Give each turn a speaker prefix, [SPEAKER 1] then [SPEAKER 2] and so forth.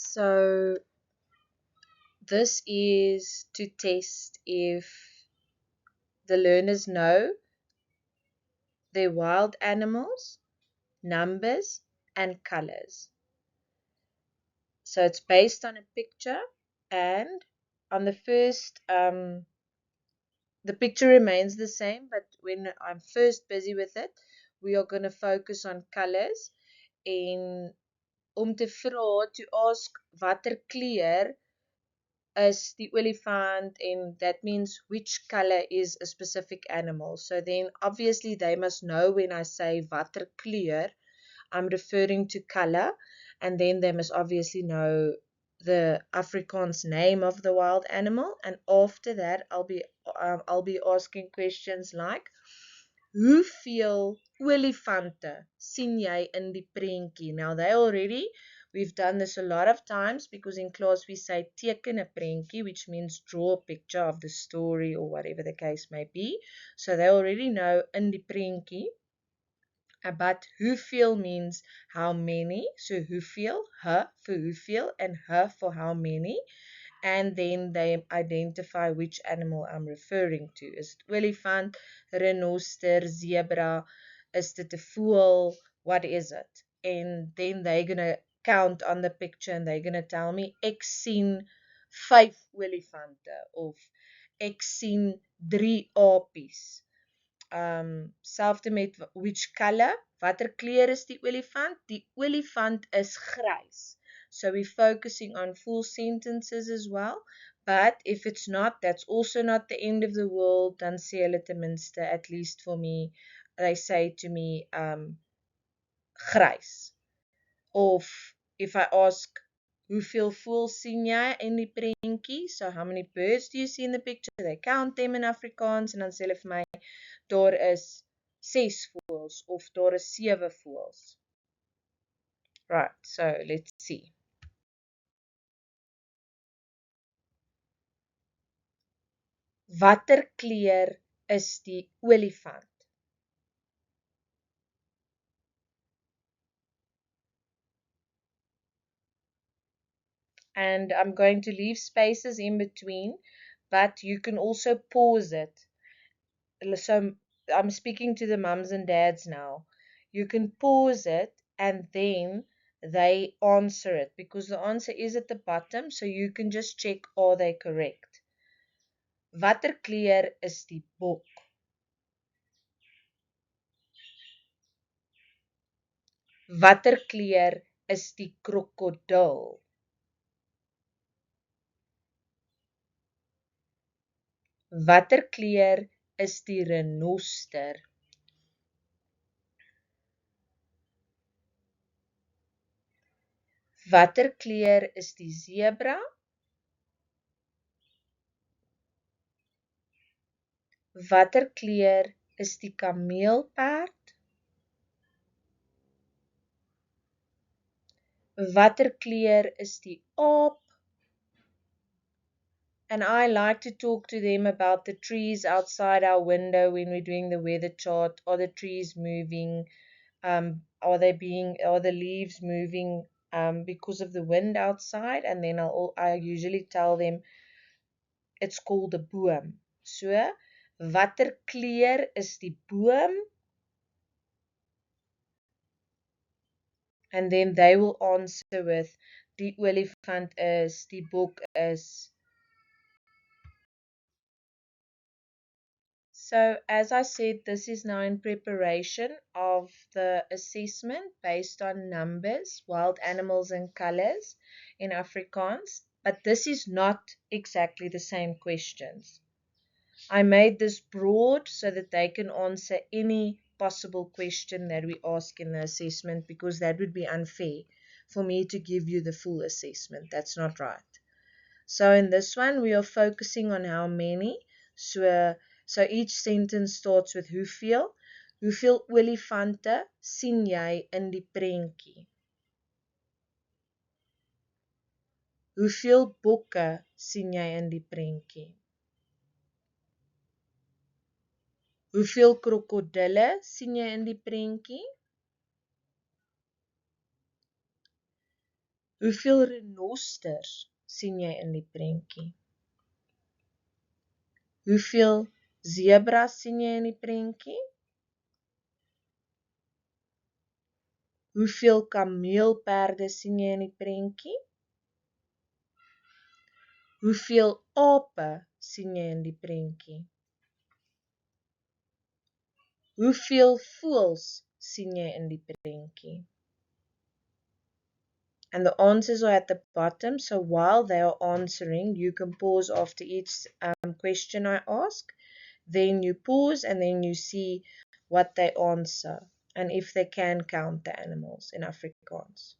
[SPEAKER 1] So this is to test if the learners know their wild animals, numbers, and colors. So it's based on a picture, and on the first, the picture remains the same, but when I'm first busy with it, we are going to focus on colors. En om te vra, to ask watter kleur is die olifant, and that means which color is a specific animal. So then obviously they must know when I say watter kleur, I'm referring to color, and then they must obviously know the Afrikaans name of the wild animal. And after that I'll be asking questions like, hoeveel olifante sien jy in die prentjie? Now we've done this a lot of times, because in class we say teken 'n prentjie, which means draw a picture of the story or whatever the case may be. So they already know in die prentjie. But hoeveel means how many. So hoeveel, h for hoeveel, and h for how many. And then they identify which animal I'm referring to. Is it olifant, renoster, zebra? Is it a voël? What is it? And then they're going to count on the picture, and they're going to tell me, ek sien 5 olifante, of ek sien 3 apies. Selfde met which color, watter kleur is die olifant? Die olifant is grys. So we're focusing on full sentences as well. But if it's not, that's also not the end of the world. Dan sê hulle ten minste, at least for me, they say to me, grys. Of if I ask, hoeveel voëls sien jy in die prentjie? So how many birds do you see in the picture? They count them in Afrikaans, en dan sê hulle vir my, daar is 6 voëls, of daar is 7 voëls. Right, so let's see. Watter kleur is die olifant? And I'm going to leave spaces in between, but you can also pause it. So I'm speaking to the mums and dads now. You can pause it, and then they answer it, because the answer is at the bottom, so you can just check, are they correct? Watter kleur is die bok? Watter kleur is die krokodil? Watter kleur is die renoster? Watter kleur is die zebra? Watter kleur is die kameelperd? Watter kleur is die aap? And I like to talk to them about the trees outside our window when we're doing the weather chart. Are the trees moving? Are the leaves moving because of the wind outside? And then I usually tell them it's called a boom. So, watter kleur is die boom? And then they will answer with, die olifant is, die bok is. So as I said, this is now in preparation of the assessment based on numbers, wild animals and colors in Afrikaans, but this is not exactly the same questions. I made this broad so that they can answer any possible question that we ask in the assessment, because that would be unfair for me to give you the full assessment. That's not right. So in this one, we are focusing on how many. So each sentence starts with hoeveel. Hoeveel olifante sien jy in die prentjie? Hoeveel bokke sien jy in die prentjie? Hoeveel krokodille sien jy in die prentjie? Hoeveel renosters sien jy in die prentjie? Hoeveel zebras sien jy in die prentjie? Hoeveel kameelperde sien jy in die prentjie? Hoeveel ape sien jy in die prentjie? Hoeveel voëls sien jy in die prentjie? And the answers are at the bottom, so while they are answering, you can pause after each question I ask. Then you pause and then you see what they answer and if they can count the animals in Afrikaans.